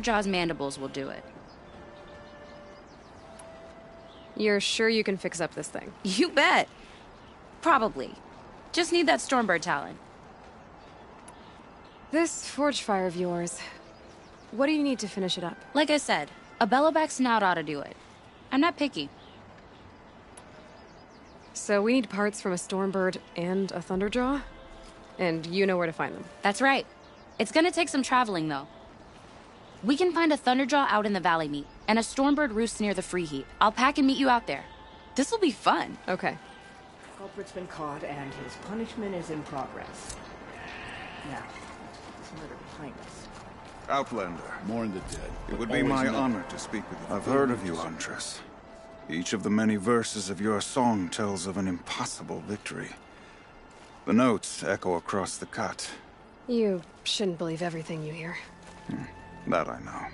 Jaw's mandibles will do it. You're sure you can fix up this thing? You bet. Probably. Just need that Stormbird talent. This forge fire of yours, what do you need to finish it up? Like I said, a bellowback snout ought to do it. I'm not picky. So we need parts from a Stormbird and a Thunderjaw? And you know where to find them? That's right. It's gonna take some traveling, though. We can find a Thunderjaw out in the Valley Meat, and a Stormbird roost near the Free Heap. I'll pack and meet you out there. This'll be fun. Okay. The culprit's been caught, and his punishment is in progress. Now, this murder behind us. Outlander. Mourn the dead. It would be my honor to speak with you. I've heard of you, Huntress. Each of the many verses of your song tells of an impossible victory. The notes echo across the cut. You shouldn't believe everything you hear. That I know.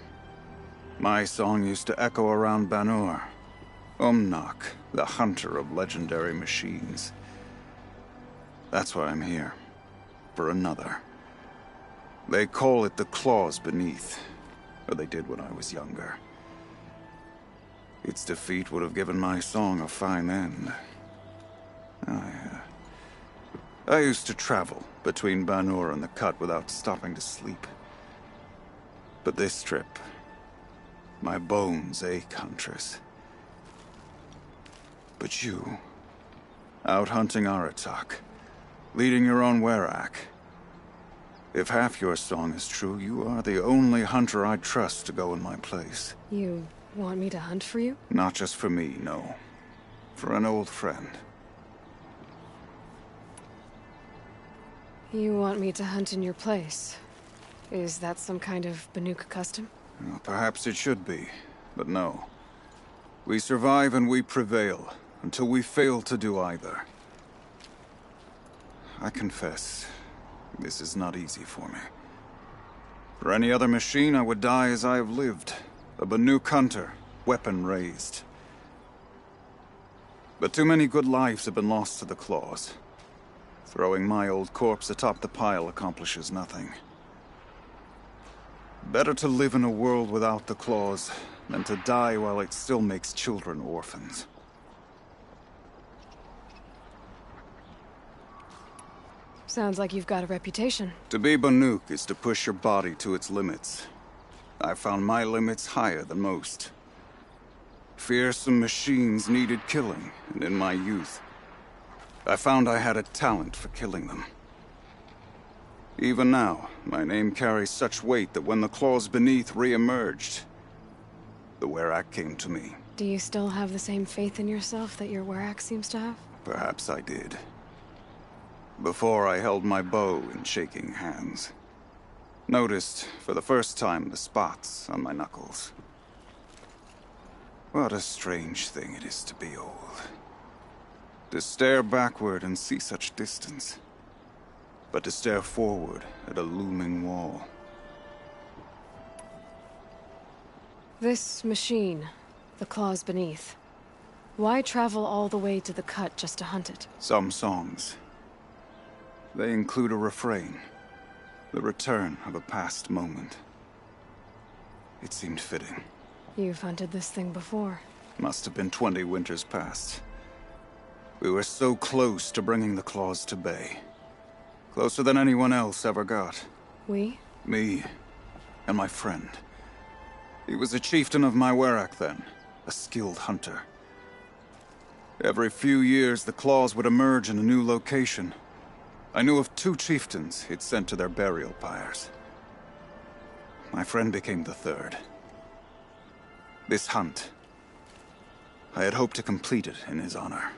My song used to echo around Banur. Umnak, the hunter of legendary machines. That's why I'm here. For another. They call it the claws beneath. Or they did when I was younger. Its defeat would have given my song a fine end. I used to travel between Banur and the Cut without stopping to sleep. But this trip, my bones ache, Huntress. But you, out hunting Aratak, leading your own Werak. If half your song is true, you are the only hunter I'd trust to go in my place. You want me to hunt for you? Not just for me, no. For an old friend. You want me to hunt in your place? Is that some kind of Banuk custom? Well, perhaps it should be, but no. We survive and we prevail, until we fail to do either. I confess, this is not easy for me. For any other machine, I would die as I have lived. A Banuk hunter, weapon raised. But too many good lives have been lost to the claws. Throwing my old corpse atop the pile accomplishes nothing. Better to live in a world without the claws than to die while it still makes children orphans. Sounds like you've got a reputation. To be Banuk is to push your body to its limits. I found my limits higher than most. Fearsome machines needed killing, and in my youth, I found I had a talent for killing them. Even now, my name carries such weight that when the claws beneath re-emerged, the Werak came to me. Do you still have the same faith in yourself that your Werak seems to have? Perhaps I did. Before I held my bow in shaking hands. Noticed, for the first time, the spots on my knuckles. What a strange thing it is to be old. To stare backward and see such distance. But to stare forward at a looming wall. This machine, the claws beneath. Why travel all the way to the Cut just to hunt it? Some songs. They include a refrain. The return of a past moment. It seemed fitting. You've hunted this thing before. Must have been 20 winters past. We were so close to bringing the claws to bay. Closer than anyone else ever got. We? Me and my friend. He was a chieftain of my Werak then, a skilled hunter. Every few years, the claws would emerge in a new location. I knew of 2 chieftains he'd sent to their burial pyres. My friend became the 3rd. This hunt, I had hoped to complete it in his honor.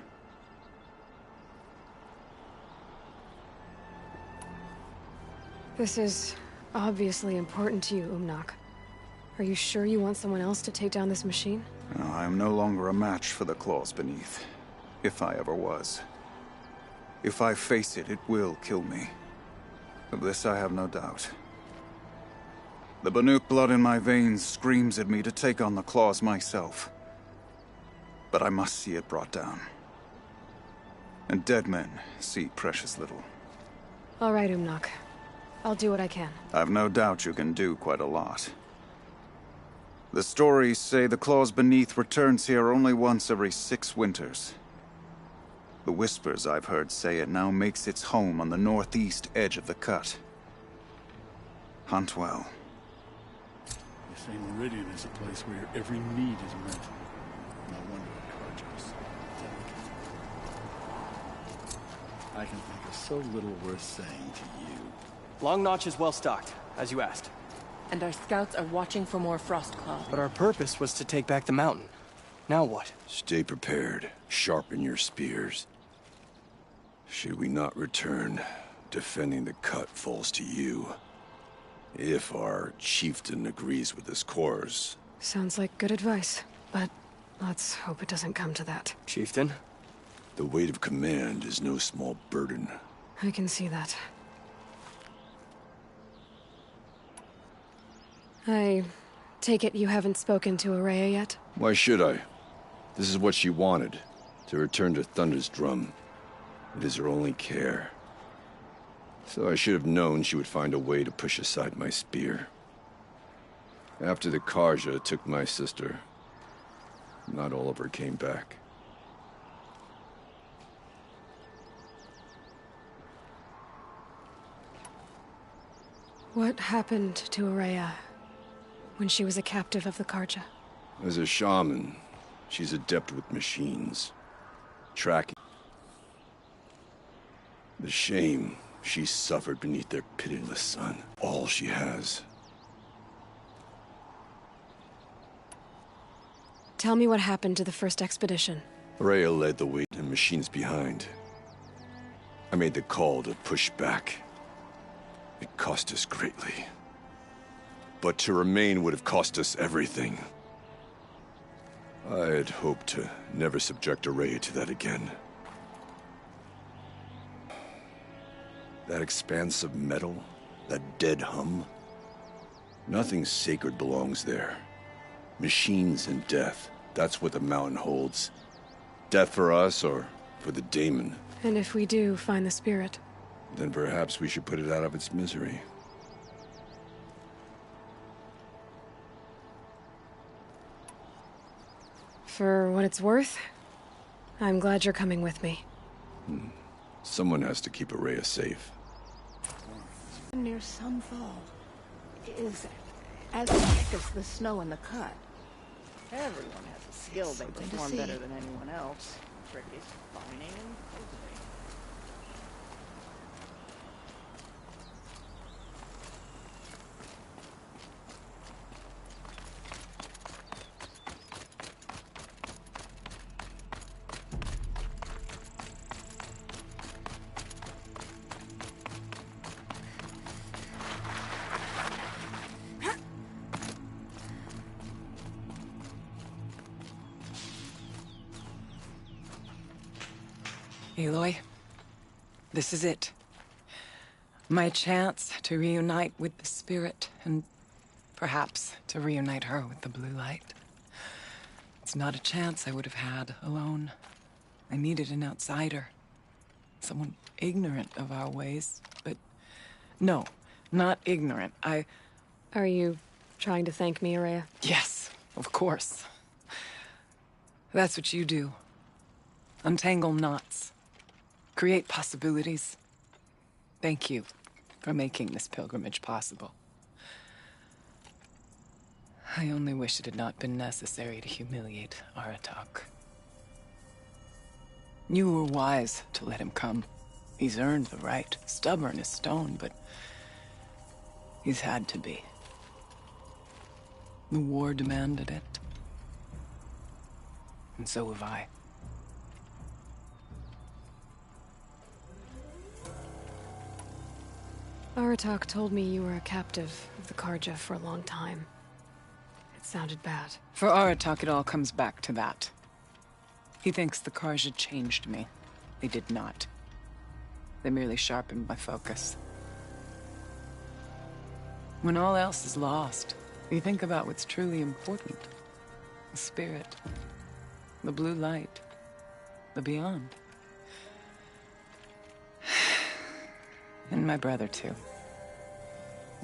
This is obviously important to you, Umnak. Are you sure you want someone else to take down this machine? No, I am no longer a match for the claws beneath, if I ever was. If I face it, it will kill me. Of this I have no doubt. The Banuk blood in my veins screams at me to take on the claws myself. But I must see it brought down. And dead men see precious little. All right, Umnak. I'll do what I can. I've no doubt you can do quite a lot. The stories say the claws beneath returns here only once every 6 winters. The whispers I've heard say it now makes its home on the northeast edge of the cut. Hunt well. They say Meridian is a place where your every need is met. No wonder the Carja's delicate. I can think of so little worth saying to you. Long Notch is well stocked, as you asked. And our scouts are watching for more Frostclaw. But our purpose was to take back the mountain. Now what? Stay prepared. Sharpen your spears. Should we not return, defending the cut falls to you. If our chieftain agrees with this course. Sounds like good advice, but let's hope it doesn't come to that. Chieftain? The weight of command is no small burden. I can see that. I take it you haven't spoken to Araya yet? Why should I? This is what she wanted, to return to Thunder's drum. It is her only care. So I should have known she would find a way to push aside my spear. After the Carja took my sister, not all of her came back. What happened to Araya when she was a captive of the Carja? As a shaman, she's adept with machines. Tracking. The shame she suffered beneath their pitiless sun. All she has. Tell me what happened to the first expedition. Rhea led the way and machines behind. I made the call to push back. It cost us greatly. But to remain would have cost us everything. I had hoped to never subject Rhea to that again. That expanse of metal, that dead hum. Nothing sacred belongs there. Machines and death, that's what the mountain holds. Death for us or for the daemon. And if we do find the spirit? Then perhaps we should put it out of its misery. For what it's worth, I'm glad you're coming with me. Someone has to keep Araya safe. Near sunfall is as thick as the snow in the cut. Everyone has a skill they perform better than anyone else. Trick is finding and cultivating. Aloy, this is it. My chance to reunite with the spirit, and perhaps to reunite her with the blue light. It's not a chance I would have had alone. I needed an outsider. Someone ignorant of our ways, but no, not ignorant. Are you trying to thank me, Araya? Yes, of course. That's what you do. Untangle knots. Create possibilities. Thank you for making this pilgrimage possible. I only wish it had not been necessary to humiliate Aratak. You were wise to let him come. He's earned the right. Stubborn as stone, but he's had to be. The war demanded it. And so have I. Aratak told me you were a captive of the Carja for a long time. It sounded bad. For Aratak, it all comes back to that. He thinks the Carja changed me. They did not. They merely sharpened my focus. When all else is lost, you think about what's truly important. The spirit. The blue light. The beyond. And my brother, too.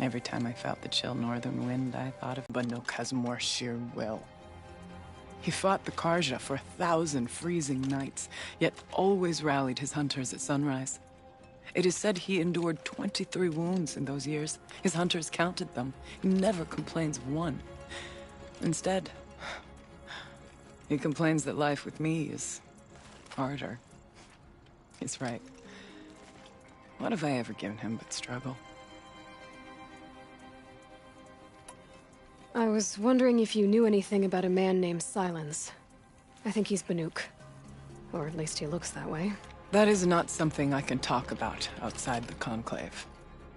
Every time I felt the chill northern wind, I thought of Banuk has more sheer will. He fought the Karja for 1,000 freezing nights, yet always rallied his hunters at sunrise. It is said he endured 23 wounds in those years. His hunters counted them. He never complains of one. Instead, he complains that life with me is harder. He's right. What have I ever given him but struggle? I was wondering if you knew anything about a man named Silence. I think he's Banuk. Or at least he looks that way. That is not something I can talk about outside the Conclave.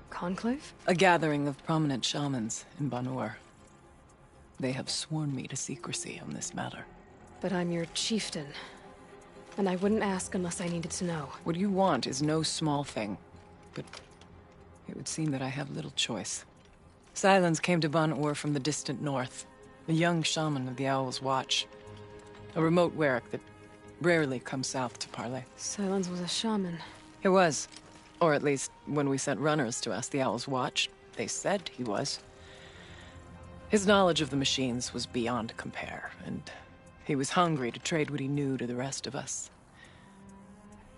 Conclave? A gathering of prominent shamans in Banur. They have sworn me to secrecy on this matter. But I'm your chieftain. And I wouldn't ask unless I needed to know. What you want is no small thing. But it would seem that I have little choice. Silence came to Banur from the distant north. A young shaman of the Owl's Watch. A remote Warwick that rarely comes south to parley. Silence was a shaman. He was. Or at least, when we sent runners to ask the Owl's Watch, they said he was. His knowledge of the machines was beyond compare, and he was hungry to trade what he knew to the rest of us.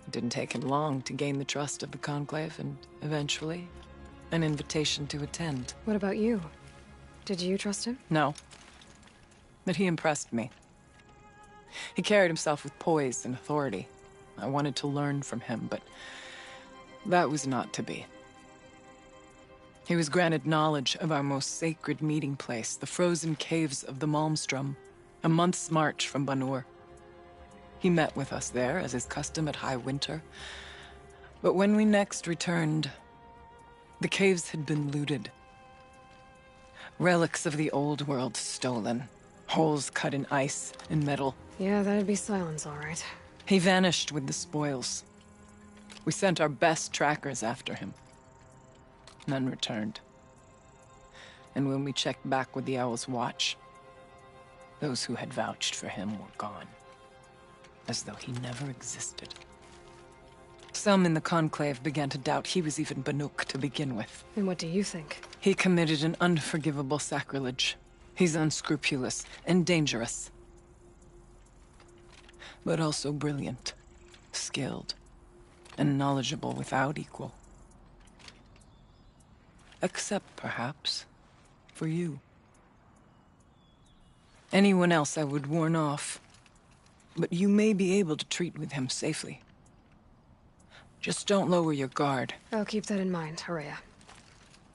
It didn't take him long to gain the trust of the Conclave, and eventually, an invitation to attend. What about you? Did you trust him? No. But he impressed me. He carried himself with poise and authority. I wanted to learn from him, but that was not to be. He was granted knowledge of our most sacred meeting place, the frozen caves of the Malmstrom, a month's march from Banur. He met with us there, as is custom at high winter. But when we next returned, the caves had been looted. Relics of the old world stolen. Holes cut in ice and metal. Yeah, that'd be Silence, all right. He vanished with the spoils. We sent our best trackers after him. None returned. And when we checked back with the Owl's Watch, those who had vouched for him were gone. As though he never existed. Some in the Conclave began to doubt he was even Banuk to begin with. And what do you think? He committed an unforgivable sacrilege. He's unscrupulous and dangerous. But also brilliant, skilled, and knowledgeable without equal. Except, perhaps, for you. Anyone else I would warn off, but you may be able to treat with him safely. Just don't lower your guard. I'll keep that in mind, Horea.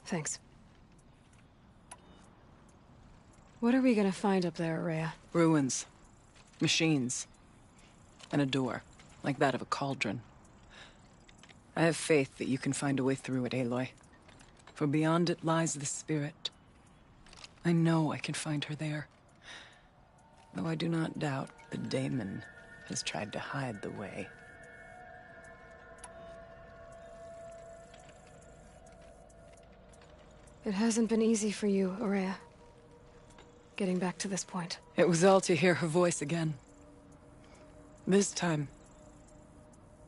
Thanks. What are we gonna find up there, Horea? Ruins. Machines. And a door, like that of a cauldron. I have faith that you can find a way through it, Aloy. For beyond it lies the spirit. I know I can find her there. Though I do not doubt the daemon has tried to hide the way. It hasn't been easy for you, Horea. Getting back to this point. It was all to hear her voice again. This time,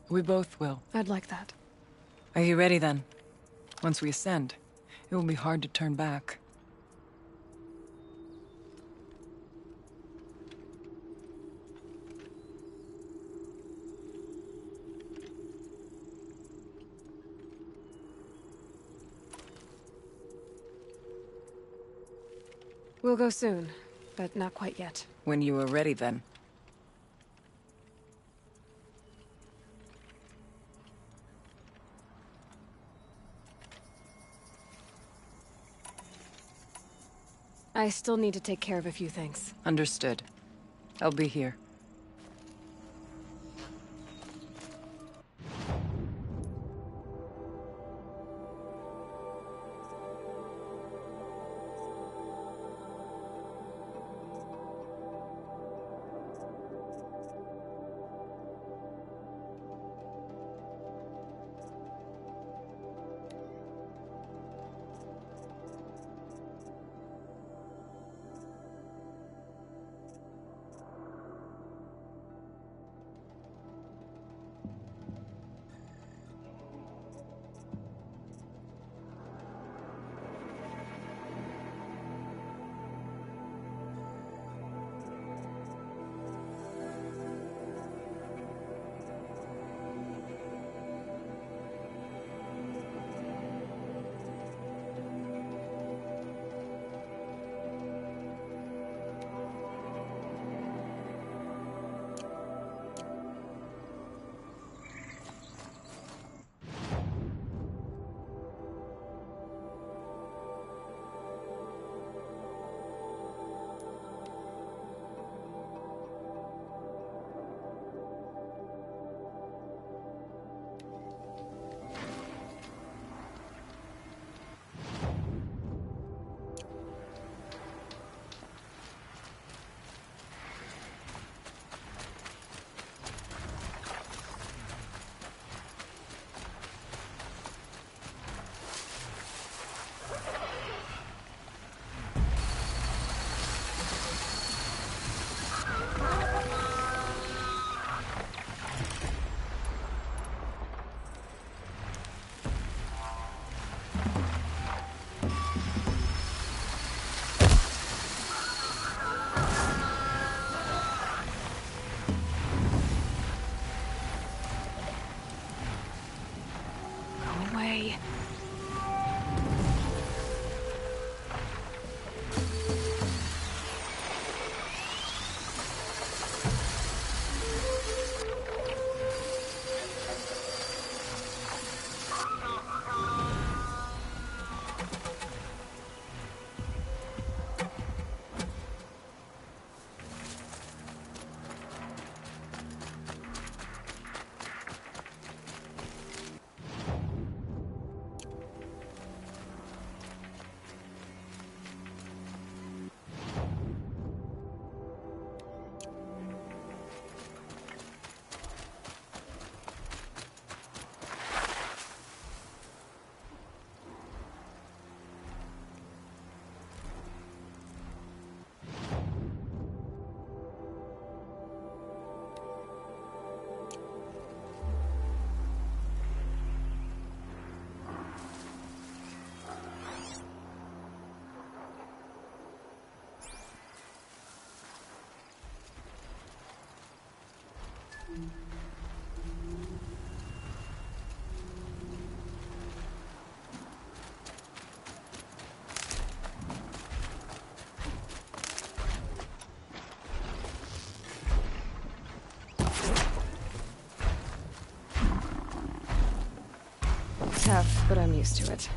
we both will. I'd like that. Are you ready then? Once we ascend, it will be hard to turn back. We'll go soon, but not quite yet. When you are ready then. I still need to take care of a few things. Understood. I'll be here. Tough, but I'm used to it.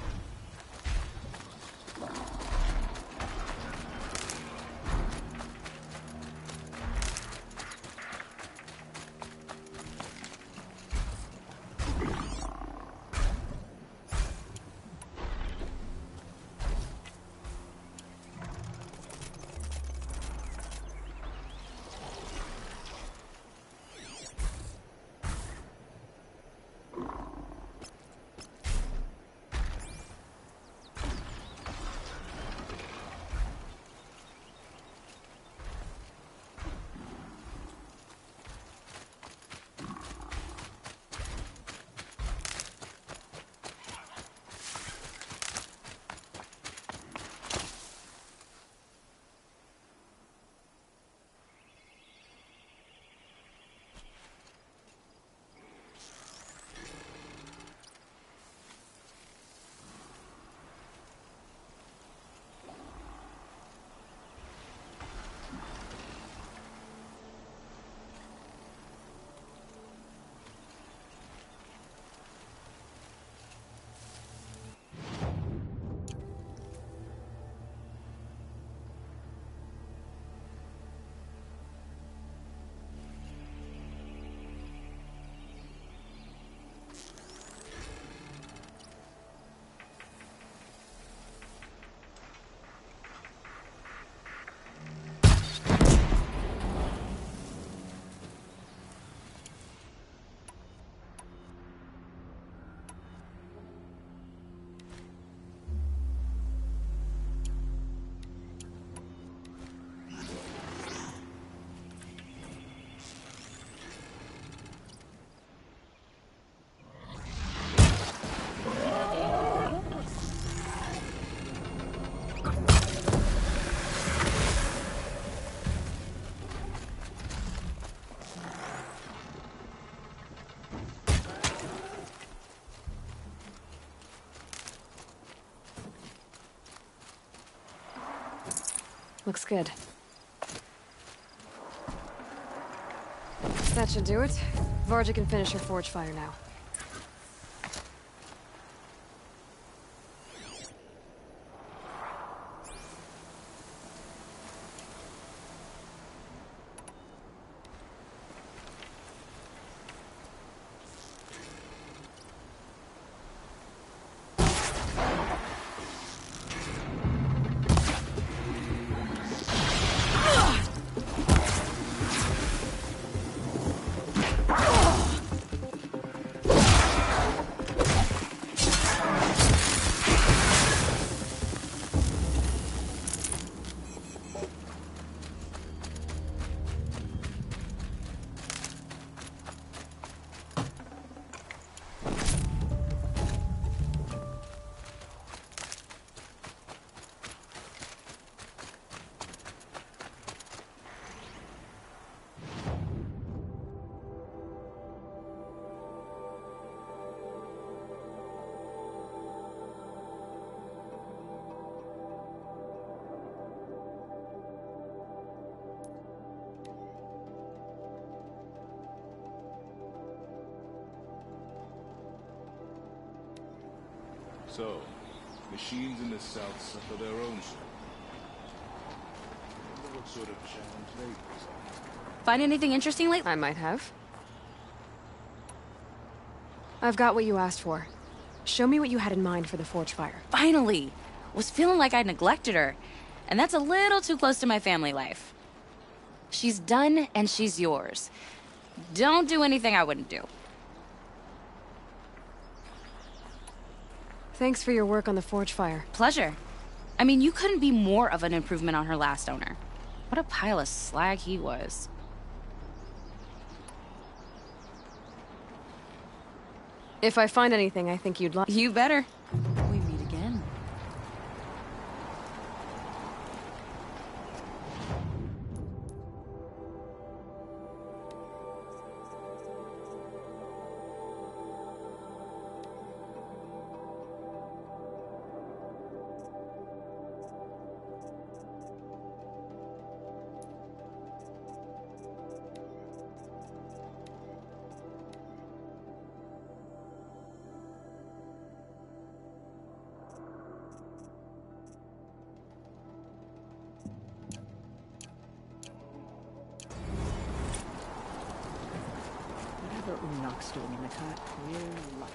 Looks good. That should do it. Varga can finish her forge fire now. So, machines in the south suffer their own share. I wonder what sort of challenge they present. Find anything interesting lately? I might have. I've got what you asked for. Show me what you had in mind for the forge fire. Finally! Was feeling like I neglected her. And that's a little too close to my family life. She's done and she's yours. Don't do anything I wouldn't do. Thanks for your work on the forge fire. Pleasure. I mean, you couldn't be more of an improvement on her last owner. What a pile of slag he was. If I find anything I think you'd like... You better. We meet again. what Enoch's doing in the cut. We're lucky.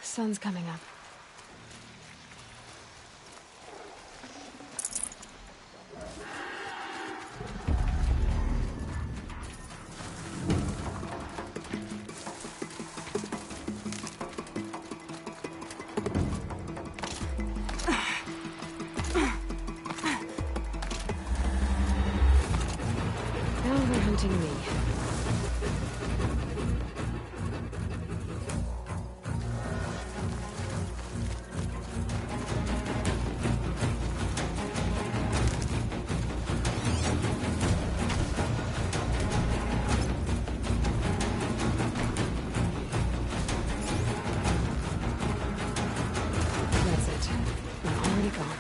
Sun's coming up. Now they're hunting me. That's it. I'm already gone.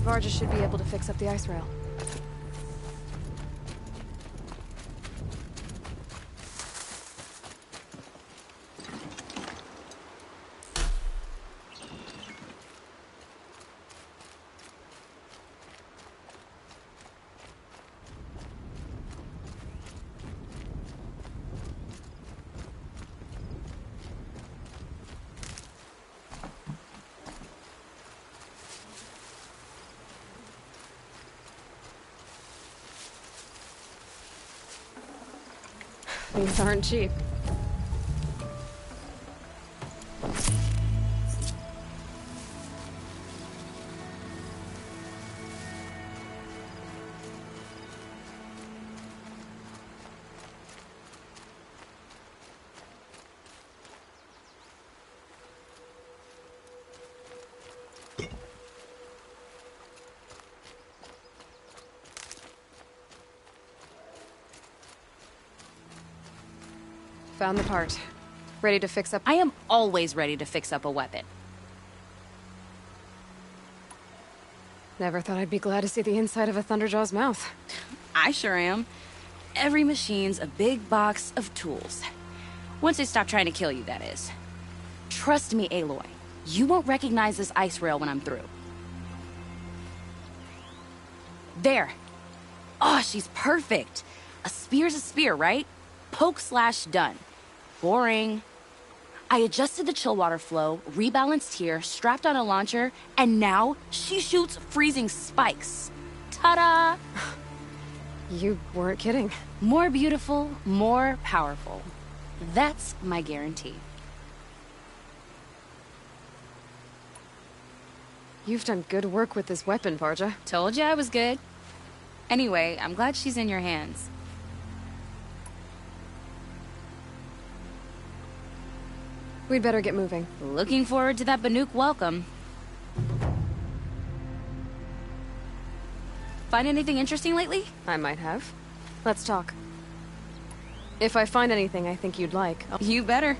Vargas should be able to fix up the ice rail. These aren't cheap. Found the part. Ready to fix up. I am always ready to fix up a weapon. Never thought I'd be glad to see the inside of a Thunderjaw's mouth. I sure am. Every machine's a big box of tools. Once they stop trying to kill you, that is. Trust me, Aloy. You won't recognize this ice rail when I'm through. There. Oh, she's perfect. A spear's a spear, right? Poke slash done. Boring. I adjusted the chill water flow, rebalanced here, strapped on a launcher, and now she shoots freezing spikes. Ta-da! You weren't kidding. More beautiful, more powerful. That's my guarantee. You've done good work with this weapon, Varja. Told you I was good. Anyway, I'm glad she's in your hands. We'd better get moving. Looking forward to that Banuk welcome. Find anything interesting lately? I might have. Let's talk. If I find anything I think you'd like, I'll... You better.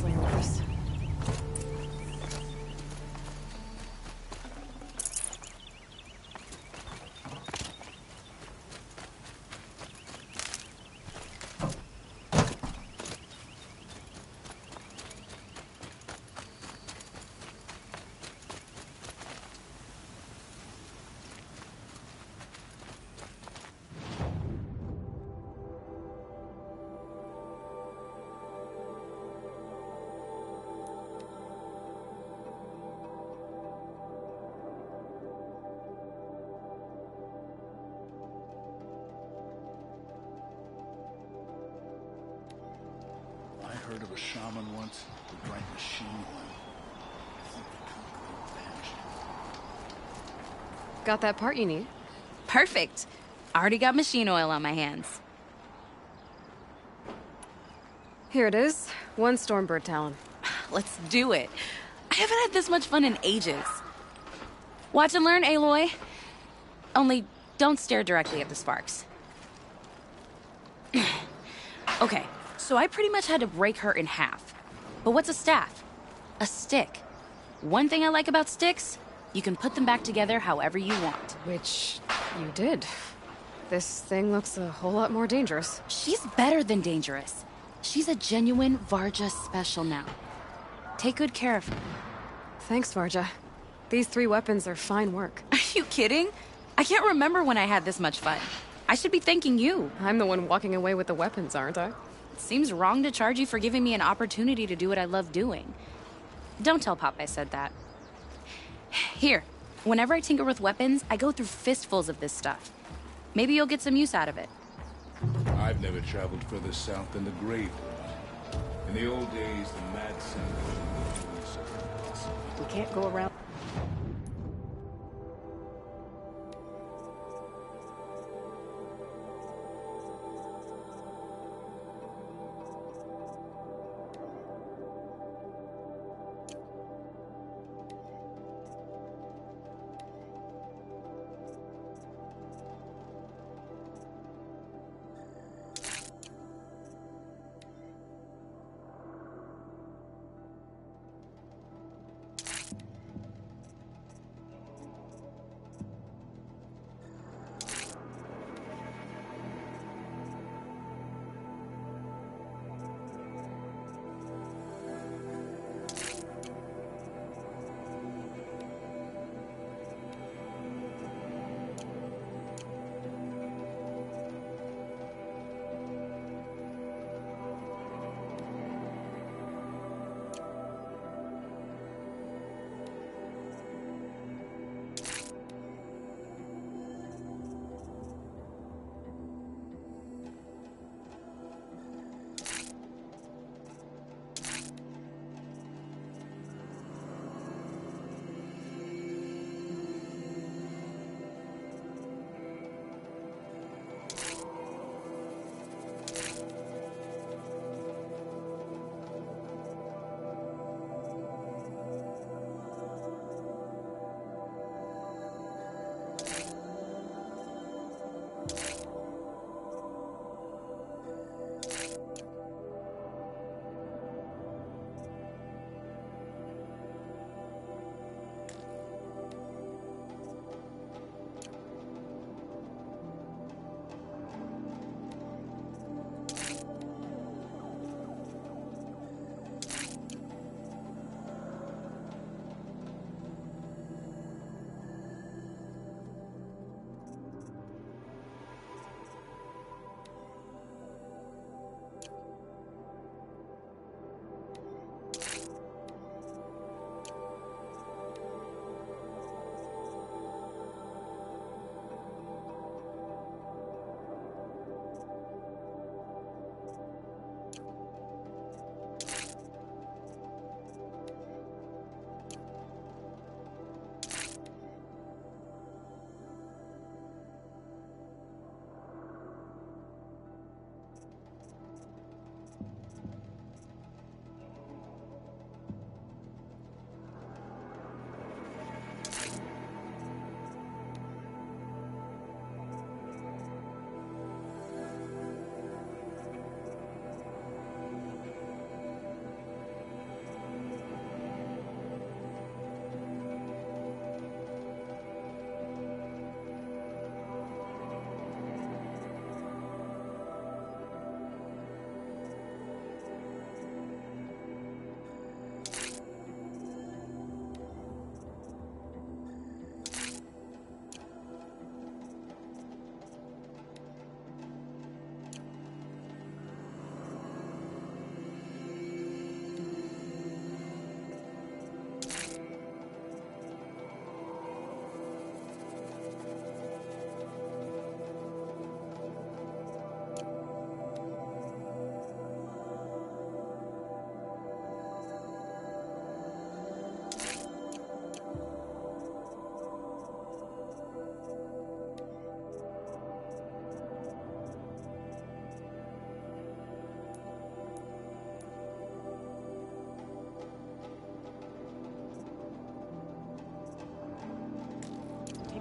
landless. I heard of a shaman once who drank machine oil. I think the concrete vanished. Got that part you need? Perfect. Already got machine oil on my hands. Here it is. 1 Stormbird Talon. Let's do it. I haven't had this much fun in ages. Watch and learn, Aloy. Only don't stare directly at the sparks. Okay, so I pretty much had to break her in half. But what's a staff? A stick. One thing I like about sticks, you can put them back together however you want. Which you did. This thing looks a whole lot more dangerous. She's better than dangerous. She's a genuine Varja special now. Take good care of her. Thanks, Varja. These 3 weapons are fine work. Are you kidding? I can't remember when I had this much fun. I should be thanking you. I'm the one walking away with the weapons, aren't I? It seems wrong to charge you for giving me an opportunity to do what I love doing. Don't tell Pop I said that. Here, whenever I tinker with weapons, I go through fistfuls of this stuff. Maybe you'll get some use out of it. I've never traveled further south than the Grave Road. In the old days, the mad sand was impossible. We can't go around.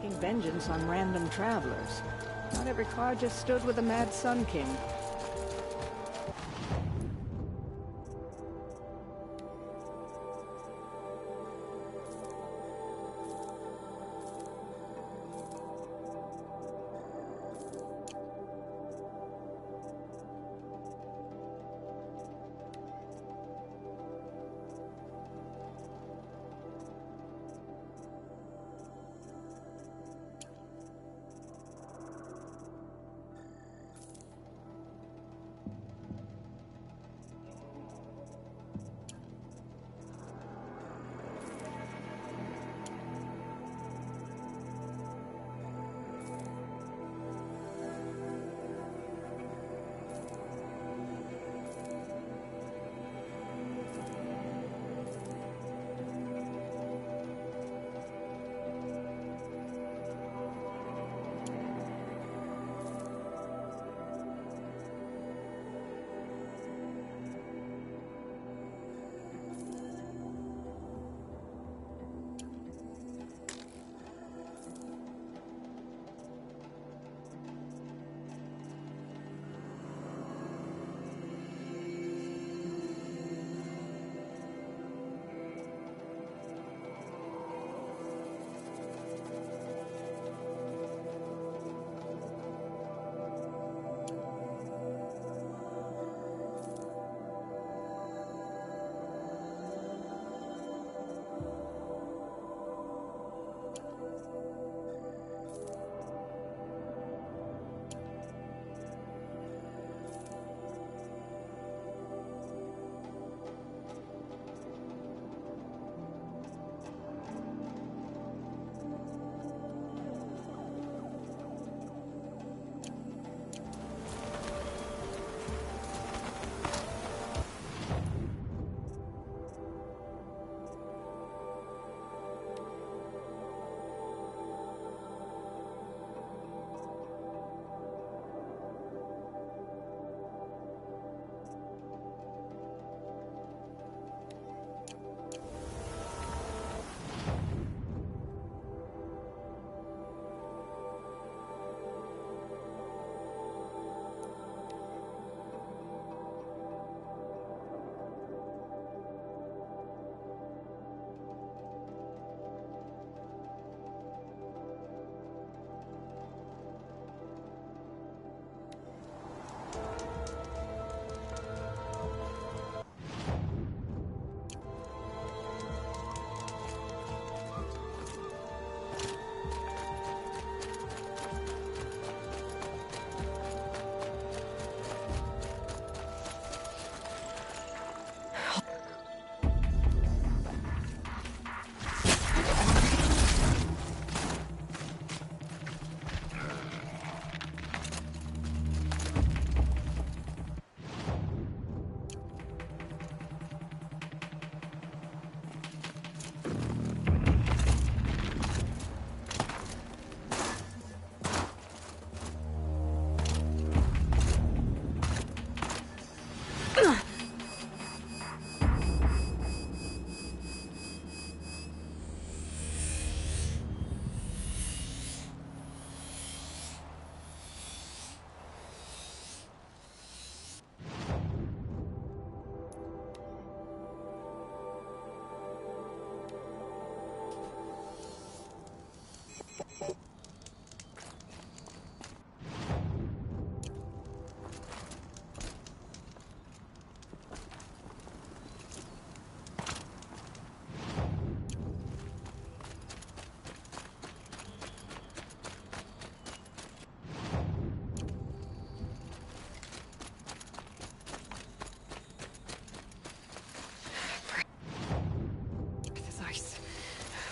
taking vengeance on random travelers. Not every car just stood with the Mad Sun King.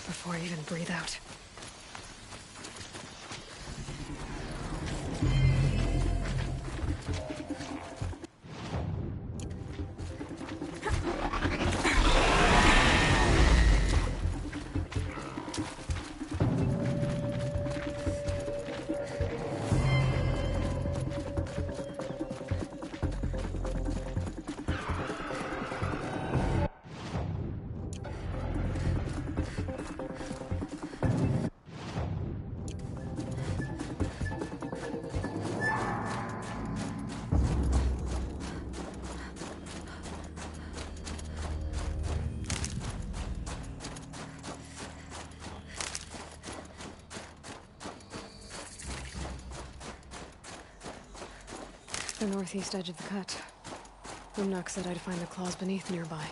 Before I even breathe out. the northeast edge of the cut. Umnak said I'd find the claws beneath nearby.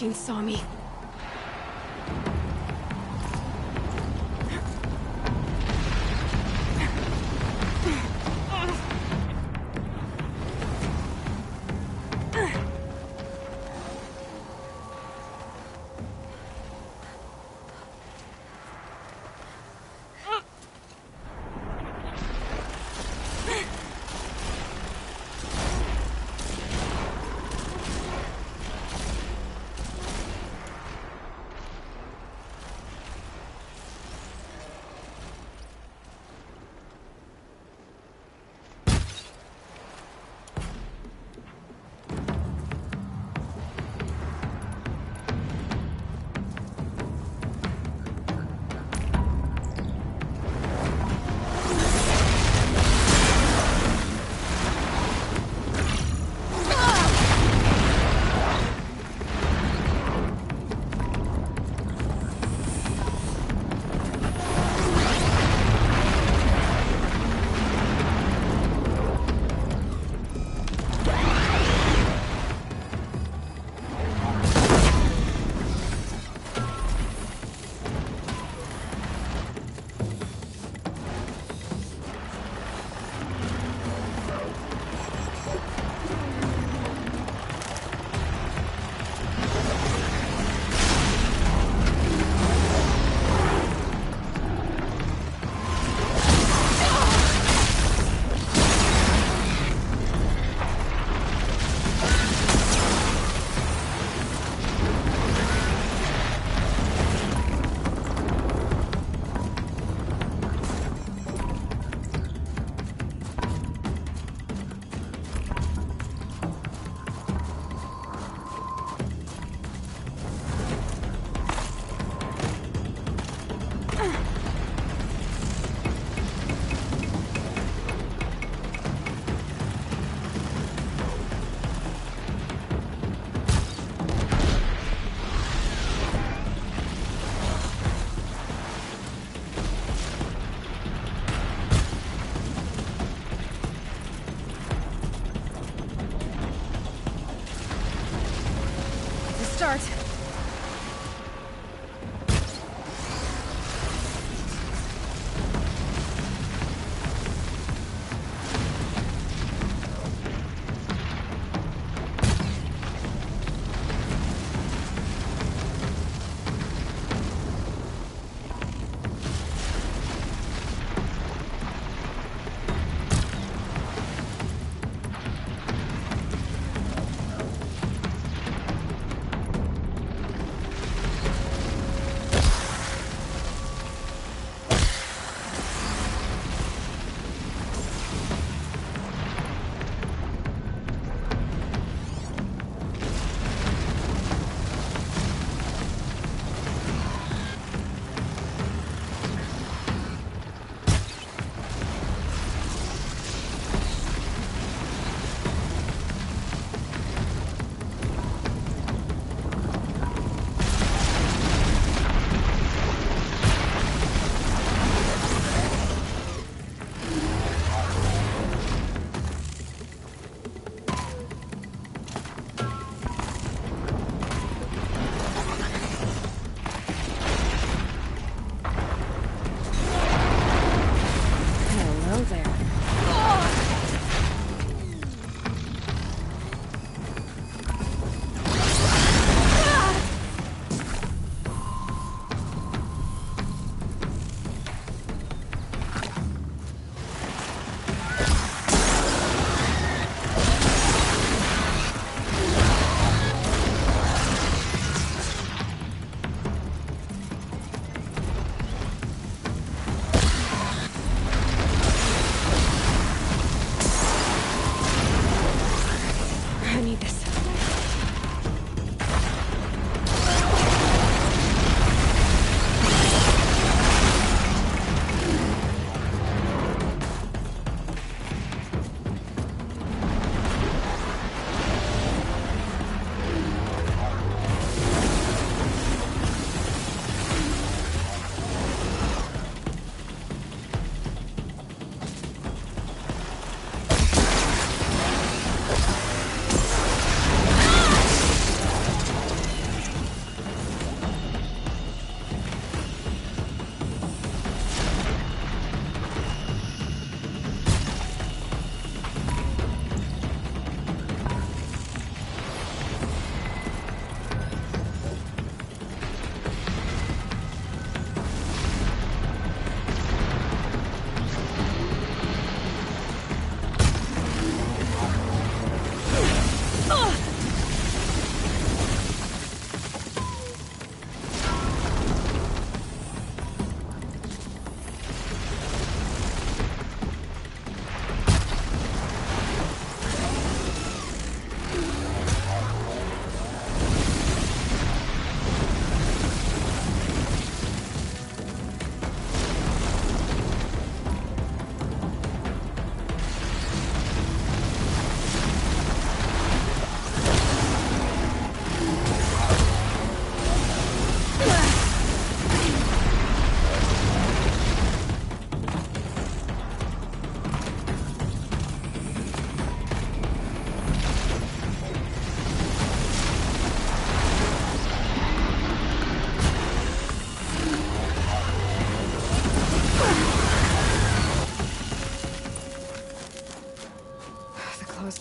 machine saw me.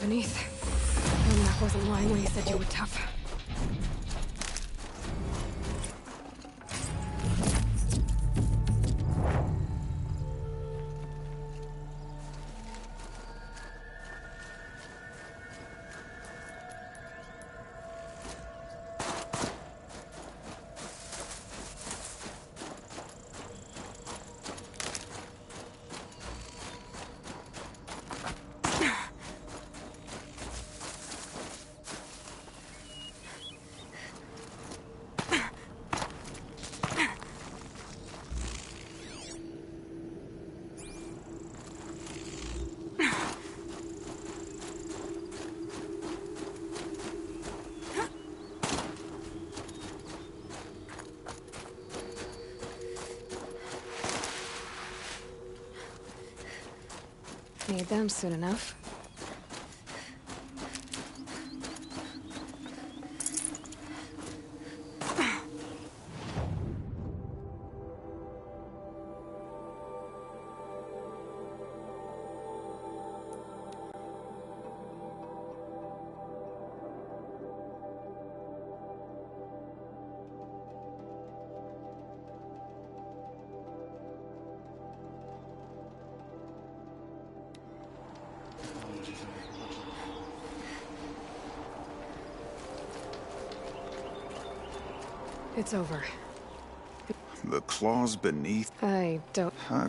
beneath. That wasn't lying when he said you were tough. Need them soon enough. It's over. The claws beneath. I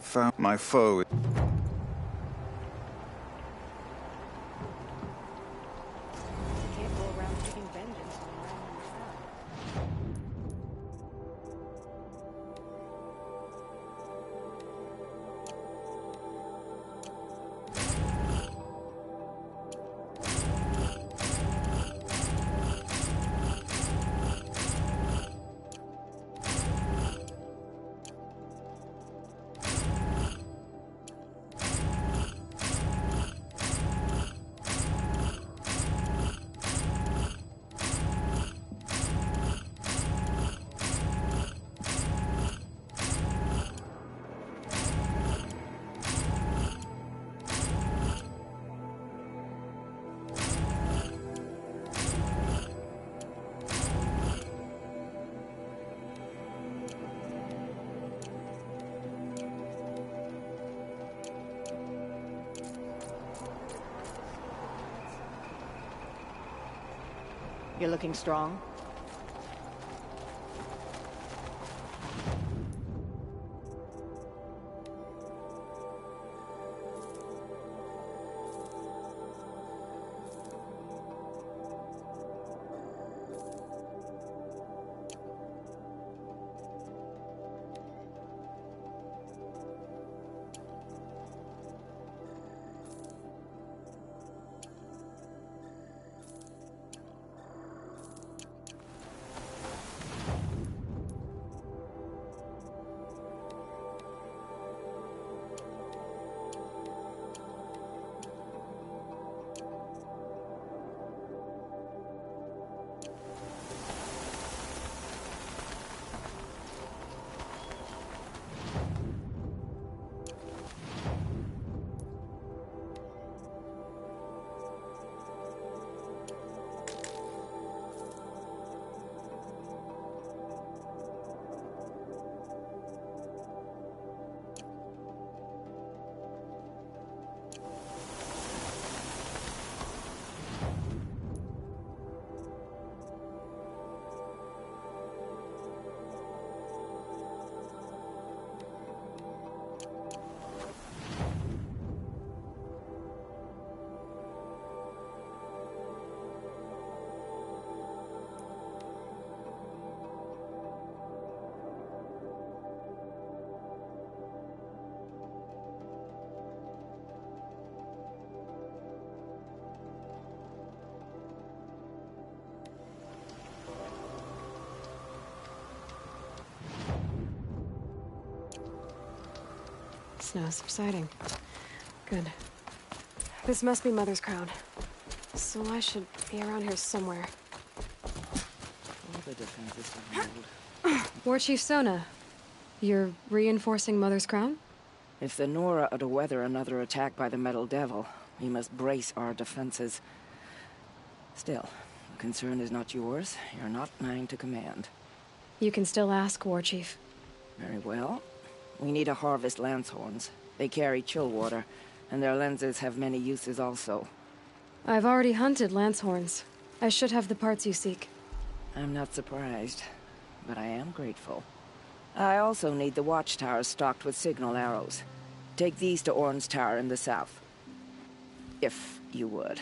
found my foe. Can't go around taking vengeance on random crowd. You're looking strong. Snow's subsiding. Good. This must be Mother's crown. So I should be around here somewhere. All the defenses are old. War Chief Sona, you're reinforcing Mother's crown? If the Nora are to weather another attack by the Metal Devil, We must brace our defenses. Still, the concern is not yours. You're not mine to command. You can still ask, War Chief. Very well. We need to harvest lancehorns. They carry chill water, and their lenses have many uses also. I've already hunted lancehorns. I should have the parts you seek. I'm not surprised, but I am grateful. I also need the watchtowers stocked with signal arrows. Take these to Orn's Tower in the south. If you would.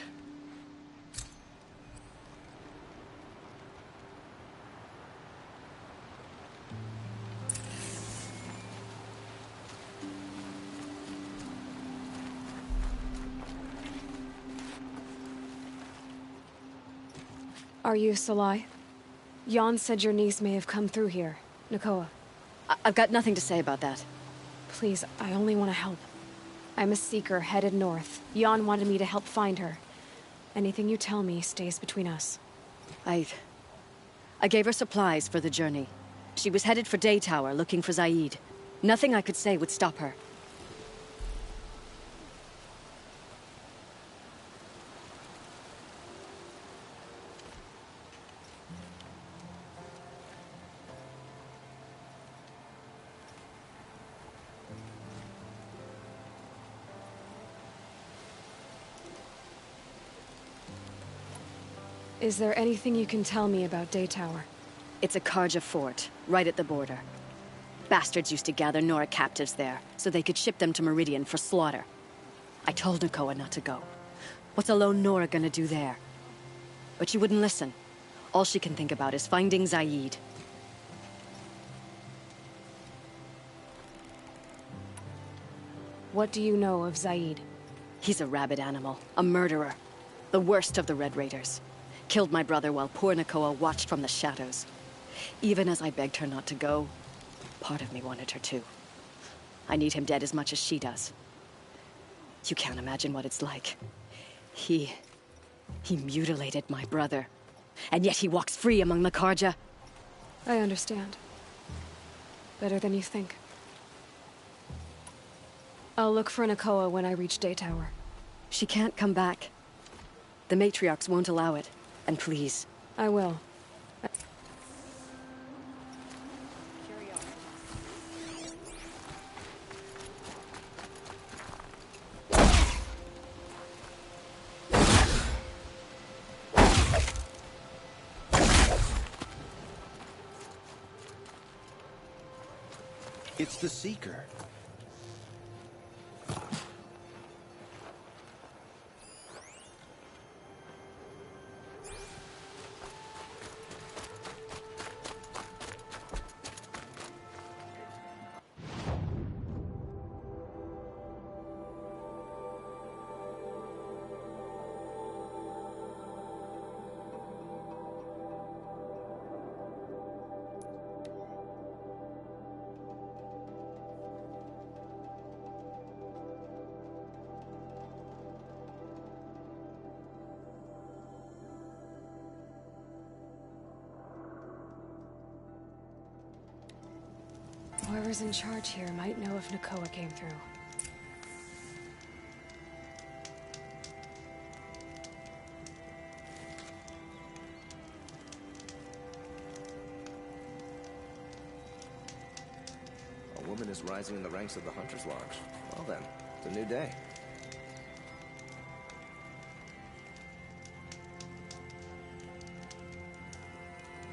Are you Salai? Jan said your niece may have come through here. Nakoa. I've got nothing to say about that. Please, I only want to help. I'm a seeker headed north. Jan wanted me to help find her. Anything you tell me stays between us. I gave her supplies for the journey. She was headed for Day Tower looking for Zaid. Nothing I could say would stop her. Is there anything you can tell me about Day Tower? It's a Karja fort, right at the border. Bastards used to gather Nora captives there, so they could ship them to Meridian for slaughter. I told Nakoa not to go. What's a lone Nora gonna do there? But she wouldn't listen. All she can think about is finding Zaid. What do you know of Zaid? He's a rabid animal, a murderer. The worst of the Red Raiders. Killed my brother while poor Nakoa watched from the shadows. Even as I begged her not to go, part of me wanted her to. I need him dead as much as she does. You can't imagine what it's like. He mutilated my brother. And yet he walks free among the Karja. I understand. Better than you think. I'll look for Nakoa when I reach Day Tower. She can't come back. The matriarchs won't allow it. And please. I will. It's the Seeker. Whoever's in charge here might know if Nakoa came through. A woman is rising in the ranks of the Hunter's Lodge. Well then, it's a new day.